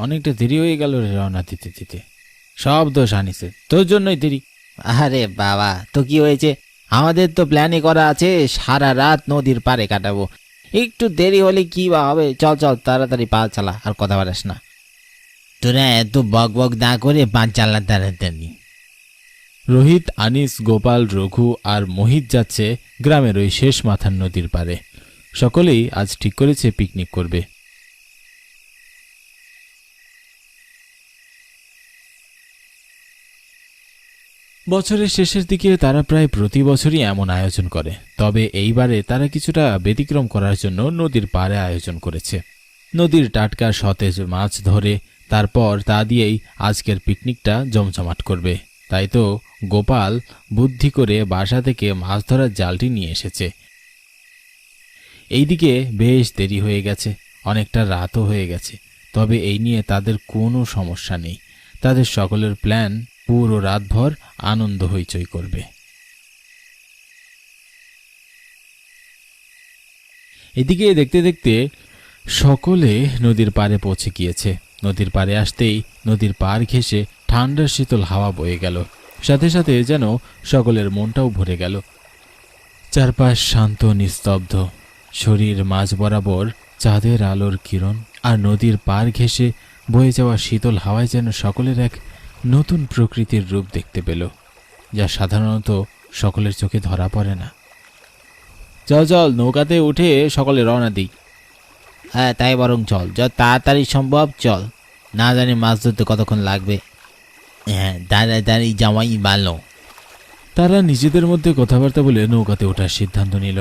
অনেকটা দেরি হয়ে গেল রে রওনা দিতে দিতে। সব দোষ আনিসের, তোর জন্যই দেরি। আরে বাবা, তো কি হয়েছে? আমাদের তো প্ল্যানই করা আছে সারা রাত নদীর পাড়ে কাটাবো। একটু দেরি হলে কি বা হবে? চল চল, তাড়াতাড়ি পা চালা, আর কথা বাড়াস না। তোরা এত বক বক না করে পা চালা তাড়াতাড়ি। রোহিত, আনিস, গোপাল, রঘু আর মোহিত যাচ্ছে গ্রামের ওই শেষ মাথার নদীর পাড়ে। সকলেই আজ ঠিক করেছে পিকনিক করবে। বছরের শেষের দিকে তারা প্রায় প্রতি বছরই এমন আয়োজন করে, তবে এইবারে তারা কিছুটা ব্যতিক্রম করার জন্য নদীর পাড়ে আয়োজন করেছে। নদীর টাটকা সতেজ মাছ ধরে তারপর তা দিয়েই আজকের পিকনিকটা জমজমাট করবে। তাই তো গোপাল বুদ্ধি করে বাসা থেকে মাছ ধরার জালটি নিয়ে এসেছে। এইদিকে বেশ দেরি হয়ে গেছে, অনেকটা রাতও হয়ে গেছে, তবে এই নিয়ে তাদের কোনো সমস্যা নেই। তাদের সকলের প্ল্যান পুরো রাতভর আনন্দ হইচই করবে। এদিকে দেখতে দেখতে সকলে নদীর পাড়ে পৌঁছে গিয়েছে। নদীর পাড়ে আসতেই নদীর পাড় ঘেঁষে ঠান্ডা শীতল হাওয়া বয়ে গেল, সাথে সাথে যেন সকলের মনটাও ভরে গেল। চারপাশ শান্ত নিস্তব্ধ, শরীর মাঝ বরাবর চাঁদের আলোর কিরণ, আর নদীর পাড় ঘেঁষে বয়ে যাওয়া শীতল হাওয়ায় যেন সকলের এক নতুন প্রকৃতির রূপ দেখতে পেল, যা সাধারণত সকলের চোখে ধরা পড়ে না। চল চল, নৌকাতে উঠে সকলে রওনা দিই। হ্যাঁ, তাই বরং চল, যত তাড়াতাড়ি সম্ভব চল। না জানি মাছ ধরতে কতক্ষণ লাগবে। হ্যাঁ, তাড়াতাড়ি যাওয়াই ভালো। তারা নিজেদের মধ্যে কথাবার্তা বলে নৌকাতে ওঠার সিদ্ধান্ত নিল।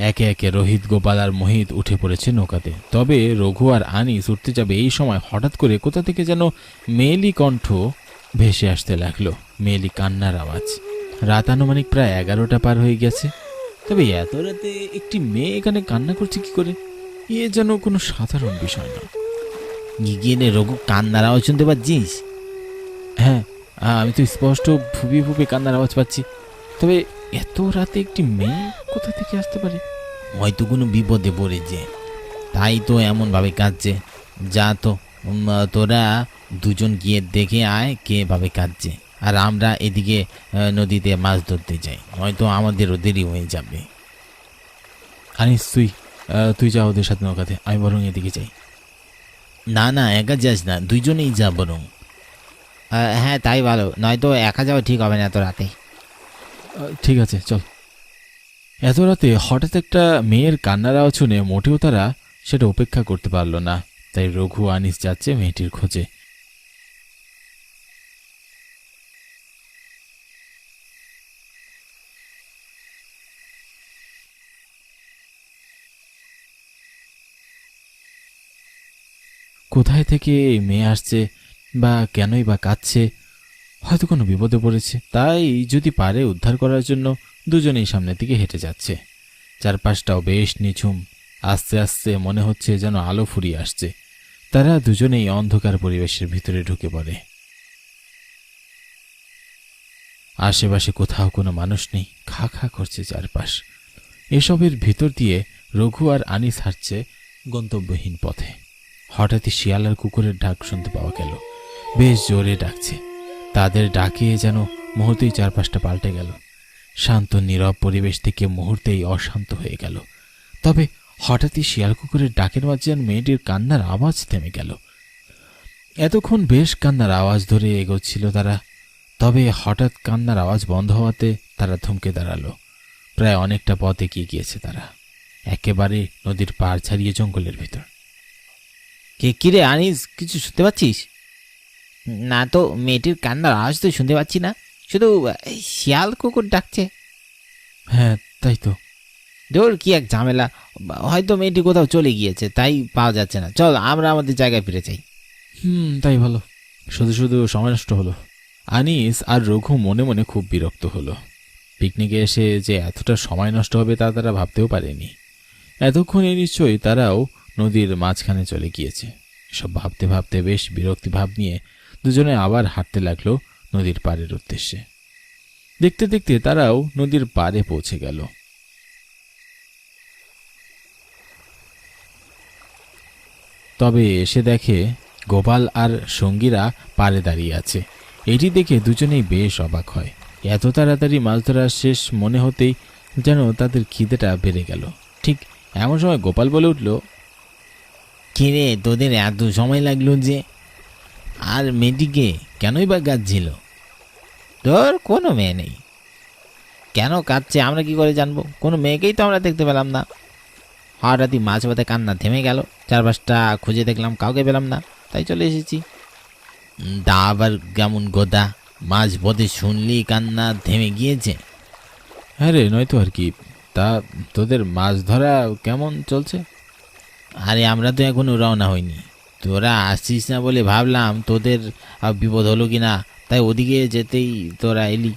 একে একে রোহিত, গোপাল আর মোহিত উঠে পড়েছে নৌকাতে। তবে রঘু আর আনিস উঠতে যাবে এই সময় হঠাৎ করে কোথা থেকে যেন মেয়েলি কণ্ঠ ভেসে আসতে লাগলো, মেয়েলি কান্নার আওয়াজ। রাত আনুমানিক প্রায় 11টা পার হয়ে গেছে, তবে এত রাতে একটি মেয়ে এখানে কান্না করছে কি করে? এ যেন কোনো সাধারণ বিষয় না। গিয়ে রঘু, কান্নার আওয়াজ শুনতে পাচ্ছিস? হ্যাঁ, আমি তো স্পষ্ট ফুপিয়ে ফুপিয়ে কান্নার আওয়াজ পাচ্ছি, তবে এত রাতে একটি মেয়ে কোথা থেকে আসতে পারে? হয়তো কোনো বিপদে পড়েছে, তাই তো এমন ভাবে কাঁদছে। যা তো, তোরা দুজন গিয়ে দেখে আয় কে ভাবে কাঁদছে, আর আমরা এদিকে নদীতে মাছ ধরতে যাই, হয়তো আমাদেরও দেরি হয়ে যাবে। আনিস, তুই যা ওদের সাথে নৌকাতে, আমি বরং এদিকে যাই। না না, একা যাস না, দুইজনেই যা বরং। হ্যাঁ, তাই ভালো, নয়তো একা যাওয়া ঠিক হবে না এত রাতে। ঠিক আছে, চল। এত রাতে হঠাৎ একটা মেয়ের কান্নার আওয়াজ শুনে মোটেও তারা সেটা উপেক্ষা করতে পারল না, তাই রঘু, আনিস যাচ্ছে মেয়েটির খোঁজে। কোথায় থেকে এই মেয়ে আসছে, বা কেনই বা কাঁদছে? হয়তো কোনো বিপদে পড়েছে, তাই যদি পারে উদ্ধার করার জন্য দুজনেই সামনের দিকে হেঁটে যাচ্ছে। চারপাশটাও বেশ নিঝুম, আস্তে আস্তে মনে হচ্ছে যেন আলো ফুরিয়ে আসছে। তারা দুজনেই অন্ধকার পরিবেশের ভিতরে ঢুকে পড়ে। আশেপাশে কোথাও কোনো মানুষ নেই, খা খা করছে চারপাশ। এসবের ভিতর দিয়ে রঘু আর আনিস হাঁটছে গন্তব্যহীন পথে। হঠাৎই শিয়াল আর কুকুরের ডাক শুনতে পাওয়া গেল, বেশ জোরে ডাকছে। তাদের ডাকে যেন মুহূর্তেই চারপাশটা পাল্টে গেল। শান্ত নীরব পরিবেশ থেকে মুহূর্তেই অশান্ত হয়ে গেল। তবে হঠাৎই শিয়াল কুকুরের ডাকের মাঝে যেন মেয়েটির কান্নার আওয়াজ থেমে গেল। এতক্ষণ বেশ কান্নার আওয়াজ ধরে এগোচ্ছিল তারা, তবে হঠাৎ কান্নার আওয়াজ বন্ধ হওয়াতে তারা থমকে দাঁড়ালো। প্রায় অনেকটা পথ এগিয়ে গিয়েছে তারা, একেবারে নদীর পাড় ছাড়িয়ে জঙ্গলের ভিতর। কিরে আনিস, কিছু শুনতে পাচ্ছিস? না তো, মেয়েটির কান্নার আওয়াজ তো শুনতে পাচ্ছি না, শুধু শিয়াল কুকুর ডাকছে। হ্যাঁ, তাই তো। ধর, কি এক ঝামেলা, হয়তো মেয়েটি কোথাও চলে গিয়েছে, তাই পাওয়া যাচ্ছে না। চল, আমরা আমাদের জায়গায় ফিরে যাই। তাই ভালো, শুধু শুধু সময় নষ্ট হলো। আনিস আর রঘু মনে মনে খুব বিরক্ত হলো। পিকনিকে এসে যে এতটা সময় নষ্ট হবে তা তারা ভাবতেও পারেনি। এতক্ষণে নিশ্চয়ই তারাও নদীর মাঝখানে চলে গিয়েছে। সব ভাবতে ভাবতে বেশ বিরক্তি ভাব নিয়ে দুজনে আবার হাঁটতে লাগলো নদীর পাড়ের উদ্দেশ্যে। দেখতে দেখতে তারাও নদীর পাড়ে পৌঁছে গেল। তবে এসে দেখে গোপাল আর সঙ্গীরা পাড়ে দাঁড়িয়ে আছে। এটি দেখে দুজনেই বেশ অবাক হয়। এত তাড়াতাড়ি মাছ ধরা শেষ মনে হতেই যেন তাদের খিদেটা বেড়ে গেল। ঠিক এমন সময় গোপাল বলে উঠল, কিরে, তোদের এত সময় লাগলো যে? আর মেয়েটিকে কেনই বা কাঁদছিল? তোর কোনো মেয়ে নেই, কেন কাঁদছে আমরা কি করে জানবো? কোনো মেয়েকেই তো আমরা দেখতে পেলাম না। হঠাৎই মাছ পথে কান্না থেমে গেল, চারপাশটা খুঁজে দেখলাম, কাউকে পেলাম না, তাই চলে এসেছি। তা আবার কেমন গোদা, মাছ পথে শুনলি কান্না থেমে গিয়েছে? হ্যাঁ রে, নয়তো আর কি। তা তোদের মাছ ধরা কেমন চলছে? আরে আমরা তো এখনো রওনা হইনি, তোরা আসছিস না বলে ভাবলাম তোদের বিপদ হলো কি না, তাই ওদিকে যেতেই তোরা এলি।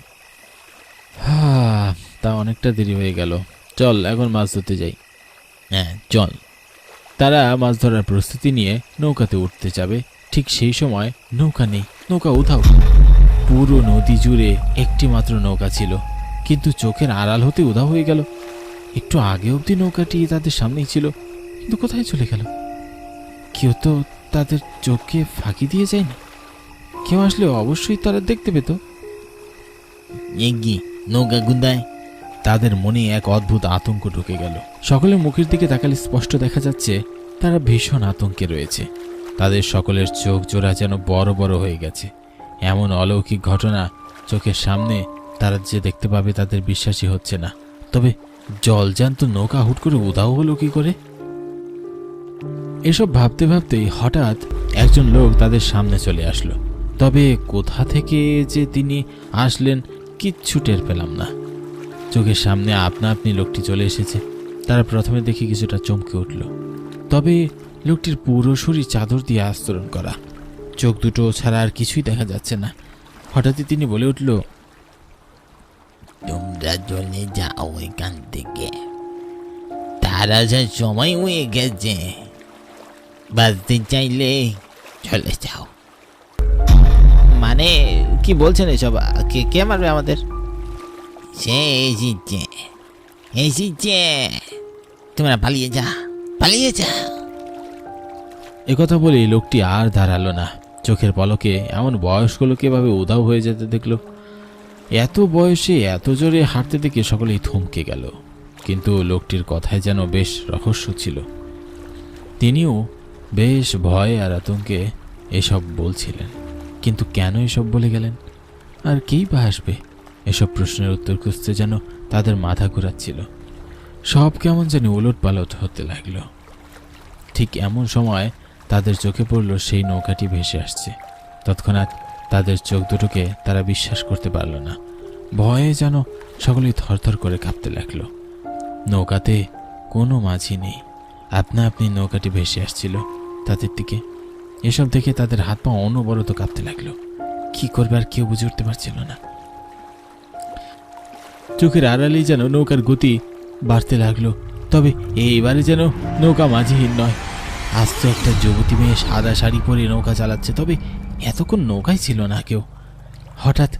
হ্যাঁ, তা অনেকটা দেরি হয়ে গেল, চল এখন মাছ ধরতে যাই। হ্যাঁ চল। তারা মাছ ধরার প্রস্তুতি নিয়ে নৌকাতে উঠতে যাবে। ঠিক সেই সময় নৌকা নেই, নৌকা উধাও। পুরো নদী জুড়ে একটি মাত্র নৌকা ছিল, কিন্তু চোখের আড়াল হতে উধাও হয়ে গেল। একটু আগে অবধি নৌকাটি তাদের সামনেই ছিল, কিন্তু কোথায় চলে গেল? কেউ তো তাদের চোখকে ফাঁকি দিয়ে যায়নি। কেউ আসলে অবশ্যই তারা দেখতে পেত। এগি নৌকা গুন্দায়। তাদের মনে এক অদ্ভুত আতঙ্ক ঢুকে গেল। সকলের মুখের দিকে তাকালে স্পষ্ট দেখা যাচ্ছে তারা ভীষণ আতঙ্কে রয়েছে। তাদের সকলের চোখ জোড়া যেন বড় বড় হয়ে গেছে। এমন অলৌকিক ঘটনা চোখের সামনে তারা যে দেখতে পাবে তাদের বিশ্বাসই হচ্ছে না। তবে জলজ্যান্ত নৌকা হুট করে উধাও হলো কি করে? এসব ভাবতে ভাবতেই হঠাৎ একজন লোক তাদের সামনে চলে আসলো। তবে কোথা থেকে যে তিনি আসলেন কিচ্ছু টের পেলাম না। চোখের সামনে আপনা আপনি লোকটি চলে এসেছে। তারা প্রথমে দেখে কিছুটা চমকে উঠল। তবে লোকটির পুরো শরীর চাদর দিয়ে আস্তরণ করা, চোখ দুটো ছাড়া আর কিছুই দেখা যাচ্ছে না। হঠাৎই তিনি বলে উঠল, তোমরা চলে যাও এখান থেকে, তারা যা সময় হয়ে গেছে, বাঁচতে চাইলে চলে যাও। মানে কি বলছেন এসব? কে কে মারবে আমাদের? সে এসেছে, এসেছে, তোমরা পালিয়ে যা, পালিয়ে যা। একথা বলেই লোকটি আর দাঁড়ালো না। চোখের পলকে এমন বয়স্ক লোক এভাবে উধাও হয়ে যেতে দেখলো। এত বয়সে এত জোরে হাঁটতে দেখে সকলেই থমকে গেল। কিন্তু লোকটির কথায় যেন বেশ রহস্য ছিল। তিনিও বেশ ভয় আর আতঙ্কে এসব বলছিলেন। কিন্তু কেন এসব বলে গেলেন? আর কেই বা আসবে? এসব প্রশ্নের উত্তর খুঁজতে যেন তাদের মাথা ঘোরাচ্ছিল। সব কেমন যেন উলট পালট হতে লাগলো। ঠিক এমন সময় তাদের চোখে পড়ল সেই নৌকাটি ভেসে আসছে। তৎক্ষণাৎ তাদের চোখ দুটোকে তারা বিশ্বাস করতে পারল না। ভয়ে যেন সকলেই থরথর করে কাঁপতে লাগলো। নৌকাতে কোনো মাঝি নেই, আপনা আপনি নৌকাটি ভেসে আসছিল তাদের দিকে। এসব দেখে তাদের হাত পা অনবরত কাঁপতে লাগলো। কি করবে আর কেউ বুঝে উঠতে পারছিল না। চোখের আড়ালেই যেন নৌকার গতি বাড়তে লাগলো। তবে এইবারে যেন নৌকা মাঝিহীন নয়, আস্ত একটা যুবতী মেয়ে সাদা শাড়ি পরে নৌকা চালাচ্ছে। তবে এতক্ষণ নৌকায় ছিল না কেউ। হঠাৎ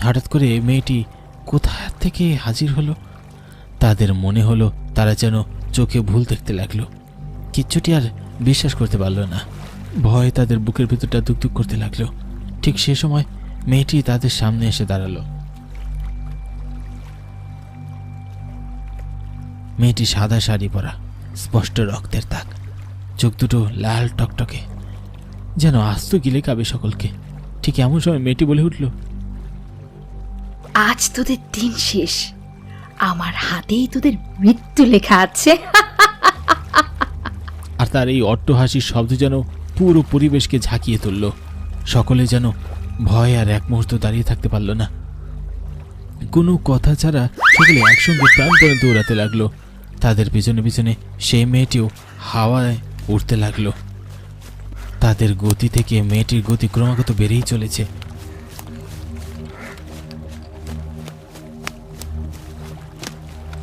হঠাৎ করে মেয়েটি কোথা থেকে হাজির হলো। তাদের মনে হলো তারা যেন চোখে ভুল দেখতে লাগলো। কিচ্ছুটি আর বিশ্বাস করতে পারল না। ভয়ে তাদের বুকের ভেতরটা দুকদুক করতে লাগলো। ঠিক সে সময় মেয়েটি তাদের সামনে এসে দাঁড়ালো। মেয়েটি সাদা শাড়ি পরা, স্পষ্ট রক্তের দাগ, চোখ দুটো লাল টকটকে, যেন আস্ত গিলে খাবে সকলকে। ঠিক এমন সময় মেয়েটি বলে উঠল, আজ তোদের দিন শেষ, আমার হাতেই তোদের মৃত্যু লেখা আছে। আর তার এই অট্টহাসির শব্দ যেন পুরো পরিবেশকে ঝাঁকিয়ে তুলল। সকলে যেন ভয় আর এক মুহূর্ত দাঁড়িয়ে থাকতে পারল না। কোনো কথা ছাড়া সকলে একসঙ্গে প্রাণপণে দৌড়াতে লাগলো। তাদের পিছনে পিছনে সেই মেয়েটিও হাওয়ায় উঠতে লাগলো। তাদের গতি থেকে মেয়েটির গতি ক্রমাগত বেড়েই চলেছে।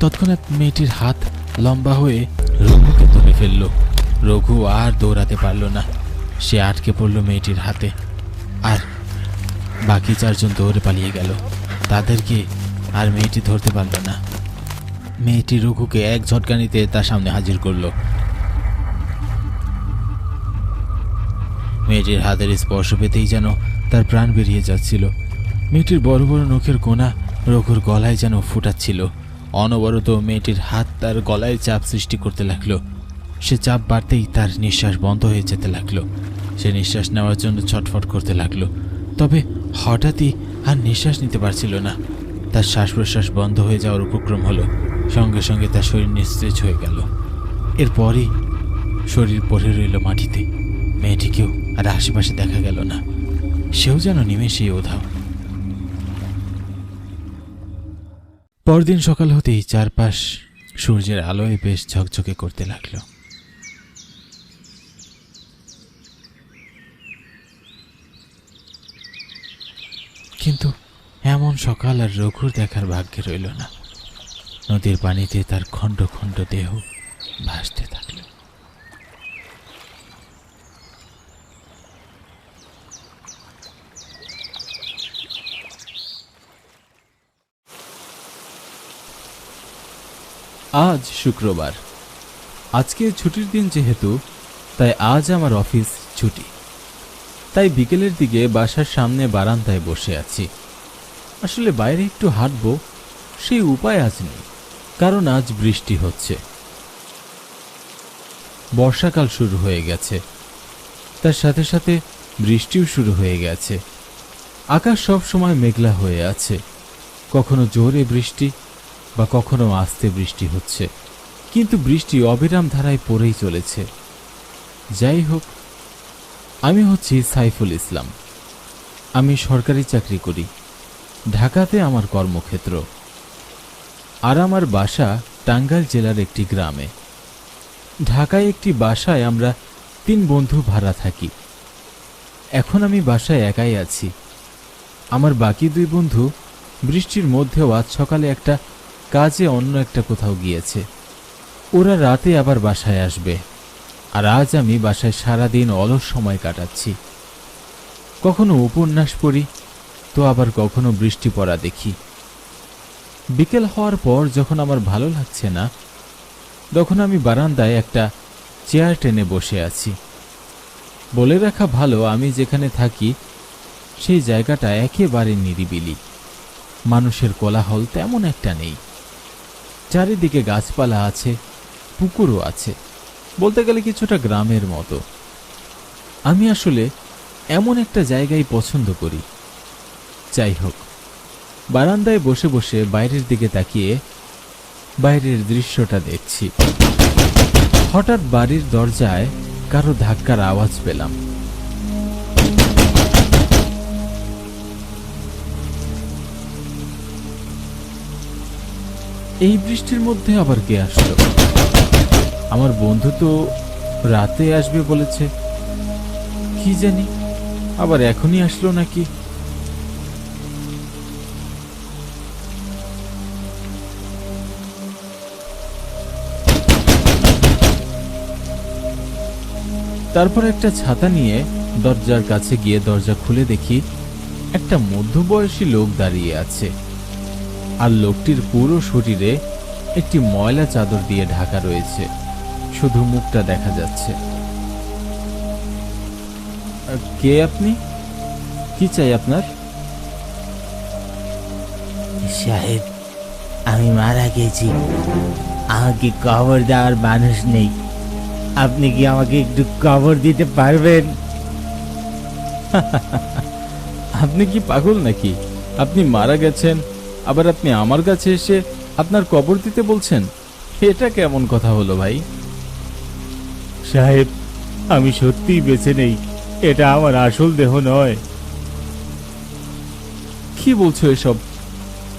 তৎক্ষণাৎ মেয়েটির হাত লম্বা হয়ে রঘুকে ধরে ফেলল। রঘু আর দৌড়াতে পারল না, সে আটকে পড়ল মেয়েটির হাতে। আর বাকি চারজন দৌড়ে পালিয়ে গেল। তাদেরকে আর মেয়েটি ধরতে পারল না। মেয়েটি রঘুকে এক ঝটকানিতে তার সামনে হাজির করল। মেয়েটির হাতের স্পর্শ পেতেই যেন তার প্রাণ বেরিয়ে যাচ্ছিল। মেয়েটির বড় বড় নখের কোনা রঘুর গলায় যেন ফুটাচ্ছিল। অনবরত মেয়েটির হাত তার গলায় চাপ সৃষ্টি করতে লাগলো। সে চাপ বাড়তেই তার নিঃশ্বাস বন্ধ হয়ে যেতে লাগলো। সে নিঃশ্বাস নেওয়ার জন্য ছটফট করতে লাগলো, তবে হঠাৎই আর নিঃশ্বাস নিতে পারছিল না। তার শ্বাস প্রশ্বাস বন্ধ হয়ে যাওয়ার উপক্রম হলো। সঙ্গে সঙ্গে তার শরীর নিস্তেজ হয়ে গেল। এরপরই শরীর পড়ে রইল মাটিতে। মেয়েটিকেও আর আশেপাশে দেখা গেল না। সেও যেন নিমেষেই উধাও। পরদিন সকাল হতেই চারপাশ সূর্যের আলোয় বেশ ঝকঝকে করতে লাগলো। কিন্তু এমন সকাল আর রঘুর দেখার ভাগ্যে রইল না। নদীর পানিতে তার খণ্ড খণ্ড দেহ ভাসতে থাকল। আজ শুক্রবার। আজকে ছুটির দিন যেহেতু, তাই আজ আমার অফিস ছুটি। তাই বিকেলের দিকে বাসার সামনে বারান্দায় বসে আছি। আসলে বাইরে একটু হাঁটবো, সেই উপায় আজ নেই, কারণ আজ বৃষ্টি হচ্ছে। বর্ষাকাল শুরু হয়ে গেছে, তার সাথে সাথে বৃষ্টিও শুরু হয়ে গেছে। আকাশ সব সময় মেঘলা হয়ে আছে। কখনো জোরে বৃষ্টি বা কখনো আস্তে বৃষ্টি হচ্ছে, কিন্তু বৃষ্টি অবিরাম ধারায় পড়েই চলেছে। যাই হোক, আমি হচ্ছি সাইফুল ইসলাম। আমি সরকারি চাকরি করি। ঢাকাতে আমার কর্মক্ষেত্র। আর আমার বাসা টাঙ্গাইল জেলার একটি গ্রামে। ঢাকায় একটি বাসায় আমরা 3 বন্ধু ভাড়া থাকি। এখন আমি বাসায় একাই আছি। আমার বাকি 2 বন্ধু বৃষ্টির মধ্যেও আজ সকালে একটা কাজে অন্য একটা কোথাও গিয়েছে। ওরা রাতে আবার বাসায় আসবে। আর আজ আমি বাসায় সারাদিন অলস সময় কাটাচ্ছি। কখনো উপন্যাস পড়ি, তো আবার কখনো বৃষ্টি পড়া দেখি। বিকেল হওয়ার পর যখন আমার ভালো লাগছে না, তখন আমি বারান্দায় একটা চেয়ার টেনে বসে আছি। বলে রাখা ভালো, আমি যেখানে থাকি সেই জায়গাটা একেবারে নিরিবিলি। মানুষের কোলাহল তেমন একটা নেই। চারিদিকে গাছপালা আছে, পুকুরও আছে। বলতে গেলে কিছুটা গ্রামের মতো। আমি আসলে এমন একটা জায়গায় পছন্দ করি। যাই হোক, বারান্দায় বসে বসে বাইরের দিকে তাকিয়ে বাইরের দৃশ্যটা দেখছি। হঠাৎ বাড়ির দরজায় কারো ধাক্কার আওয়াজ পেলাম। এই বৃষ্টির মধ্যে আবার কে আসলো? আমার বন্ধু তো রাতে আসবে বলেছে, কি জানি আবার এখনই আসলো নাকি। তারপর একটা ছাতা নিয়ে দরজার কাছে গিয়ে দরজা খুলে দেখি একটা মধ্যবয়সী লোক দাঁড়িয়ে আছে। আর লোকটির পুরো শরীরে একটি ময়লা চাদর দিয়ে ঢাকা রয়েছে, শুধু মুখটা দেখা যাচ্ছে। কে আপনি? কি চাই আপনার? সাহেব, আমি মারা গেছি। আমাকে কবর দেওয়ার মানুষ নেই। আপনি কি আমাকে একটু কবর দিতে পারবেন? আপনি কি পাগল নাকি? আপনি মারা গেছেন, আবার আপনি আমার কাছে এসে আপনার কবর দিতে বলছেন? এটা কেমন কথা হলো ভাই? সাহেব, আমি সত্যিই বেঁচে নেই। এটা আমার আসল দেহ নয়। কি বলছো এসব?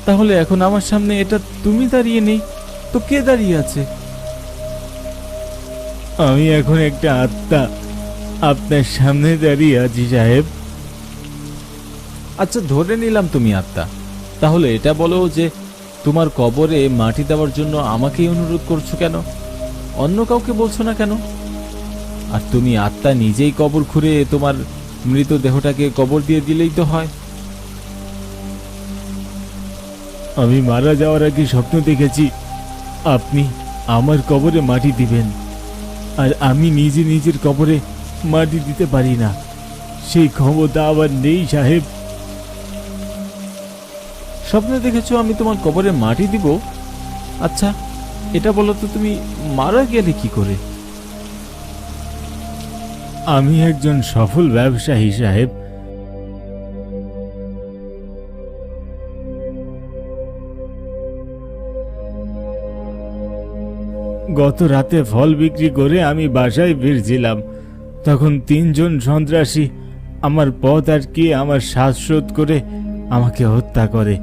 তাহলে এখন আমার সামনে এটা তুমি দাঁড়িয়ে নেই তো কে দাঁড়িয়ে আছে? আমি এখন একটা আত্মা আপনার সামনে দাঁড়িয়ে আছি সাহেব। আচ্ছা, ধরে নিলাম তুমি আত্মা। তাহলে এটা বলো যে তোমার কবরে মাটি দেওয়ার জন্য আমাকেই অনুরোধ করছো কেন? অন্য কাউকে বলছো না কেন? আর তুমি আত্মা নিজেই কবর খুঁড়ে তোমার মৃতদেহটাকে কবর দিয়ে দিলেই তো হয়। আমি মারা যাওয়ার আগে স্বপ্ন দেখেছি আপনি আমার কবরে মাটি দিবেন, আর আমি নিজে নিজের কবরে মাটি দিতে পারি না। সেই ক্ষমতা আবার নেই সাহেব। স্বপ্নে দেখেছো আমি তোমার কবরে মাটি দিব? আচ্ছা এটা বলো তো, তুমি মারা গেলে কি করে? আমি একজন সফল ব্যবসায়ী সাহেব। গত রাতে ফল বিক্রি করে আমি বাসায় ফিরছিলাম, তখন 3 জন সন্ত্রাসী আমার পথ আটকে আমার শ্বাসরোধ করে আমাকে হত্যা করে।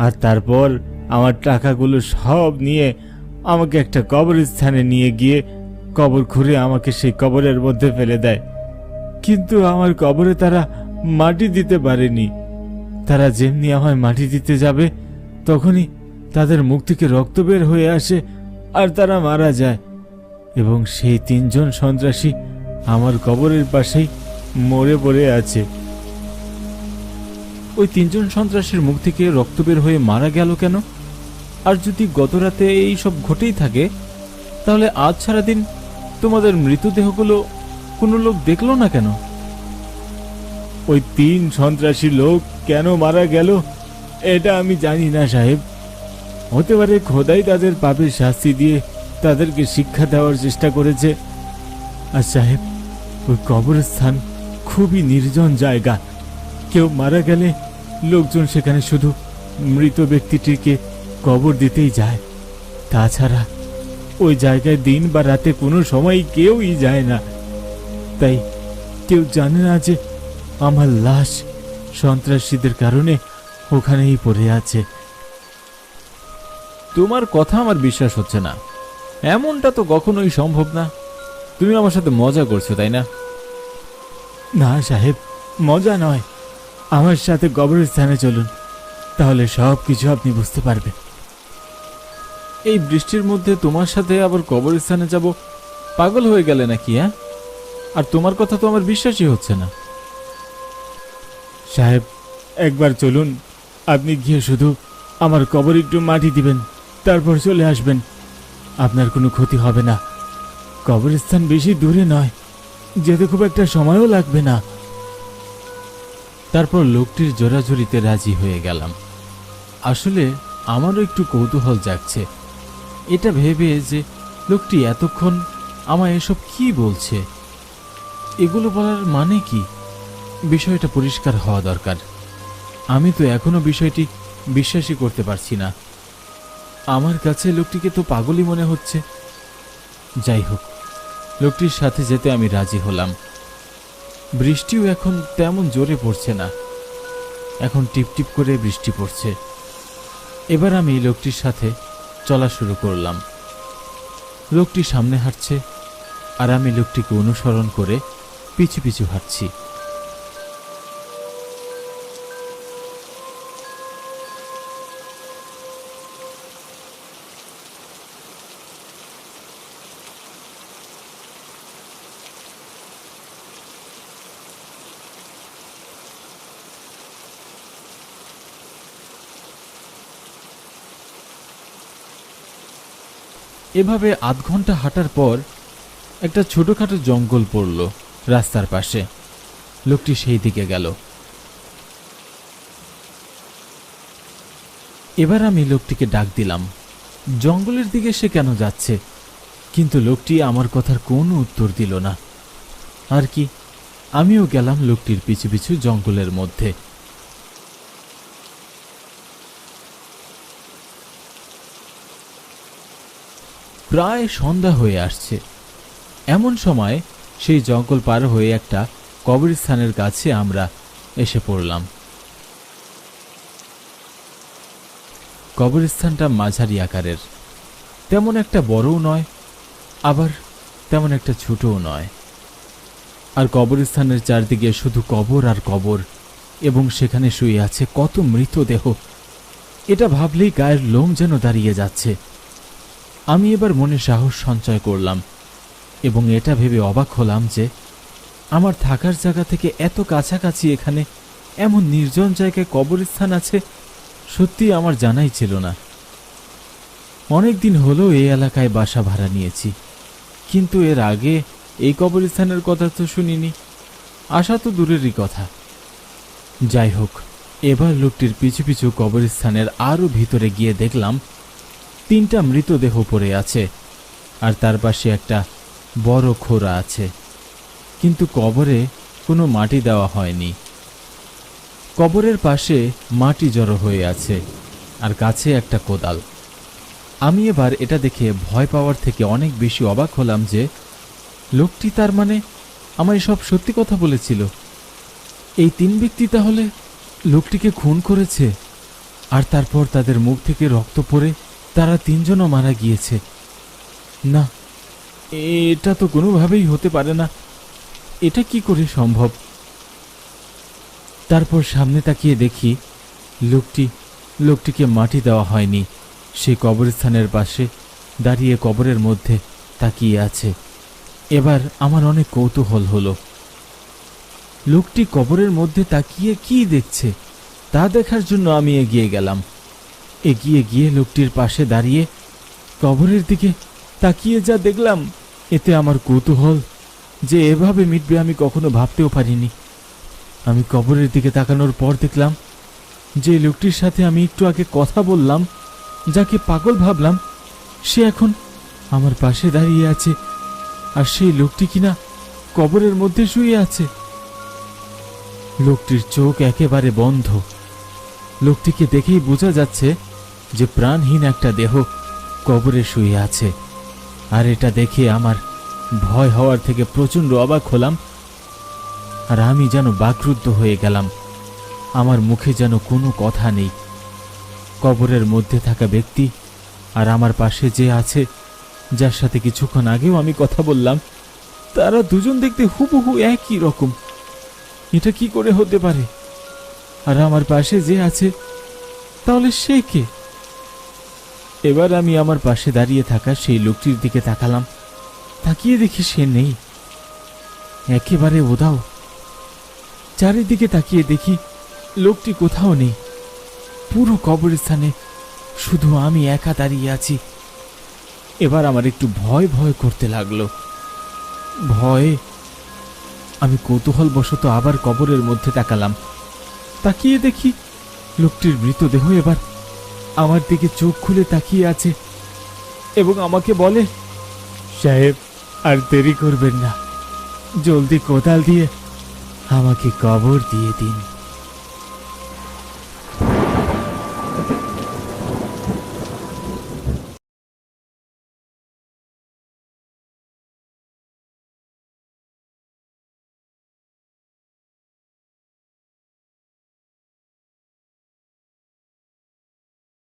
আর তারপর আমার টাকাগুলো সব নিয়ে আমাকে একটা কবরস্থানে নিয়ে গিয়ে কবর খুঁড়ে আমাকে সেই কবরের মধ্যে ফেলে দেয়। কিন্তু আমার কবরে তারা মাটি দিতে পারেনি। তারা যেমনি আমায় মাটি দিতে যাবে তখনই তাদের মুখ থেকে রক্ত বের হয়ে আসে আর তারা মারা যায়। এবং সেই 3 জন সন্ত্রাসী আমার কবরের পাশেই মরে পড়ে আছে। ওই 3 জন সন্ত্রাসীর মুখ থেকে রক্ত বের হয়ে মারা গেল কেন? আর যদি গত রাতে এই সব ঘটেই থাকে, তাহলে আজ সারাদিন তোমাদের মৃতদেহগুলো কোনো লোক দেখলো না কেন? ওই 3 সন্ত্রাসী লোক কেন মারা গেল এটা আমি জানি না সাহেব। হতে পারে খোদাই তাদের পাপের শাস্তি দিয়ে তাদেরকে শিক্ষা দেওয়ার চেষ্টা করেছে। আর সাহেব, ওই কবরস্থান খুবই নির্জন জায়গা। কেউ মারা গেলে লোকজন সেখানে শুধু মৃত ব্যক্তিটিকে কবর দিতেই যায়। তাছাড়া ওই জায়গায় দিন বা রাতে কোনো সময় কেউই যায় না। তাই কেউ জানে না যে আমার লাশ সন্ত্রাসীদের কারণে ওখানেই পড়ে আছে। তোমার কথা আমার বিশ্বাস হচ্ছে না। এমনটা তো কখনোই সম্ভব না। তুমি আমার সাথে মজা করছো, তাই না? না সাহেব, মজা নয়। আমার সাথে কবরস্থানে চলুন, তাহলে সব কিছু আপনি বুঝতে পারবেন। এই বৃষ্টির মধ্যে তোমার সাথে আবার কবরস্থানে যাব? পাগল হয়ে গেলে নাকি? হ্যাঁ, আর তোমার কথা তো আমার বিশ্বাসই হচ্ছে না। সাহেব, একবার চলুন। আপনি গিয়ে শুধু আমার কবরে একটু মাটি দিবেন, তারপর চলে আসবেন। আপনার কোনো ক্ষতি হবে না। কবরস্থান বেশি দূরে নয়, যেতে খুব একটা সময়ও লাগবে না। তারপর লোকটির জোরাজুরিতে রাজি হয়ে গেলাম। আসলে আমারও একটু কৌতূহল জাগছে, এটা ভেবে যে লোকটি এতক্ষণ আমায় এসব কি বলছে, এগুলো বলার মানে কি। বিষয়টা পরিষ্কার হওয়া দরকার। আমি তো এখনো বিষয়টি বিশ্বাসই করতে পারছি না। আমার কাছে লোকটিকে তো পাগলই মনে হচ্ছে। যাই হোক, লোকটির সাথে যেতে আমি রাজি হলাম। বৃষ্টিও এখন তেমন জোরে পড়ছে না, এখন টিপটিপ করে বৃষ্টি পড়ছে। এবার আমি লোকটির সাথে চলা শুরু করলাম। লোকটি সামনে হাঁটছে আর আমি লোকটিকে অনুসরণ করে পিছু পিছু হাঁটছি। এভাবে আধ ঘন্টা হাঁটার পর একটা ছোটখাটো জঙ্গল পড়ল রাস্তার পাশে। লোকটি সেই দিকে গেল। এবার আমি লোকটিকে ডাক দিলাম, জঙ্গলের দিকে সে কেন যাচ্ছে? কিন্তু লোকটি আমার কথার কোনো উত্তর দিল না। আর কি, আমিও গেলাম লোকটির পিছু পিছু জঙ্গলের মধ্যে। প্রায় সন্ধ্যা হয়ে আসছে। এমন সময় সেই জঙ্গল পার হয়ে একটা কবরস্থানের কাছে আমরা এসে পড়লাম। কবরস্থানটা মাঝারি আকারের, তেমন একটা বড়ও নয়, আবার তেমন একটা ছোটও নয়। আর কবরস্থানের চারদিকে শুধু কবর আর কবর, এবং সেখানে শুয়ে আছে কত মৃতদেহ। এটা ভাবলেই গায়ের লোম যেন দাঁড়িয়ে যাচ্ছে। আমি এবার মনে সাহস সঞ্চয় করলাম এবং এটা ভেবে অবাক হলাম যে আমার থাকার জায়গা থেকে এত কাছাকাছি এখানে এমন নির্জন জায়গায় কবরস্থান আছে, সত্যি আমার জানাই ছিল না। অনেকদিন হলো এই এলাকায় বাসা ভাড়া নিয়েছি, কিন্তু এর আগে এই কবরস্থানের কথা তো শুনিনি। আসা তো দূরেরই কথা। যাই হোক, এবার লোকটির পিছু পিছু কবরস্থানের আরও ভিতরে গিয়ে দেখলাম 3টা মৃতদেহ পড়ে আছে, আর তার পাশে একটা বড় খোঁড়া আছে, কিন্তু কবরে কোনো মাটি দেওয়া হয়নি। কবরের পাশে মাটি জড়ো হয়ে আছে, আর কাছে একটা কোদাল। আমি এবার এটা দেখে ভয় পাওয়ার থেকে অনেক বেশি অবাক হলাম যে লোকটি তার মানে আমায় সব সত্যি কথা বলেছিল। এই 3 ব্যক্তি তাহলে লোকটিকে খুন করেছে, আর তারপর তাদের মুখ থেকে রক্ত পড়ে তারা 3 জনও মারা গিয়েছে। না, এটা তো কোনোভাবেই হতে পারে না। এটা কি করে সম্ভব? তারপর সামনে তাকিয়ে দেখি লোকটিকে মাটি দেওয়া হয়নি। সে কবরস্থানের পাশে দাঁড়িয়ে কবরের মধ্যে তাকিয়ে আছে। এবার আমার অনেক কৌতূহল হলো, লোকটি কবরের মধ্যে তাকিয়ে কি দেখছে তা দেখার জন্য আমি এগিয়ে গেলাম। এগিয়ে গিয়ে লোকটির পাশে দাঁড়িয়ে কবরের দিকে তাকিয়ে যা দেখলাম, এতে আমার কৌতূহল যে এভাবে মিটবে আমি কখনো ভাবতেও পারিনি। আমি কবরের দিকে তাকানোর পর দেখলাম যে লোকটির সাথে আমি একটু আগে কথা বললাম, যাকে পাগল ভাবলাম, সে এখন আমার পাশে দাঁড়িয়ে আছে, আর সেই লোকটি কিনা কবরের মধ্যে শুয়ে আছে। লোকটির চোখ একেবারে বন্ধ। লোকটিকে দেখেই বোঝা যাচ্ছে যে প্রাণহীন একটা দেহ কবরে শুয়ে আছে। আর এটা দেখে আমার ভয় হওয়ার থেকে প্রচণ্ড অবাক হলাম, আর আমি যেন বাকরুদ্ধ হয়ে গেলাম। আমার মুখে যেন কোনো কথা নেই। কবরের মধ্যে থাকা ব্যক্তি আর আমার পাশে যে আছে, যার সাথে কিছুক্ষণ আগেও আমি কথা বললাম, তারা দুজন দেখতে হুবহু একই রকম। এটা কি করে হতে পারে? আর আমার পাশে যে আছে, তাহলে সে কে? এবার আমি আমার পাশে দাঁড়িয়ে থাকা সেই লোকটির দিকে তাকালাম। তাকিয়ে দেখি সে নেই, একেবারে উধাও। চারিদিকে তাকিয়ে দেখি লোকটি কোথাও নেই। পুরো কবরস্থানে শুধু আমি একা দাঁড়িয়ে আছি। এবার আমার একটু ভয় ভয় করতে লাগলো। ভয়ে আমি কৌতূহলবশত আবার কবরের মধ্যে তাকালাম। তাকিয়ে দেখি লোকটির মৃতদেহ এবার আমার দিকে চোখ খুলে তাকিয়ে আছে এবং আমাকে বলে, সাহেব, আর দেরি করবেন না, জলদি কোদাল দিয়ে আমাকে কবর দিয়ে দিন।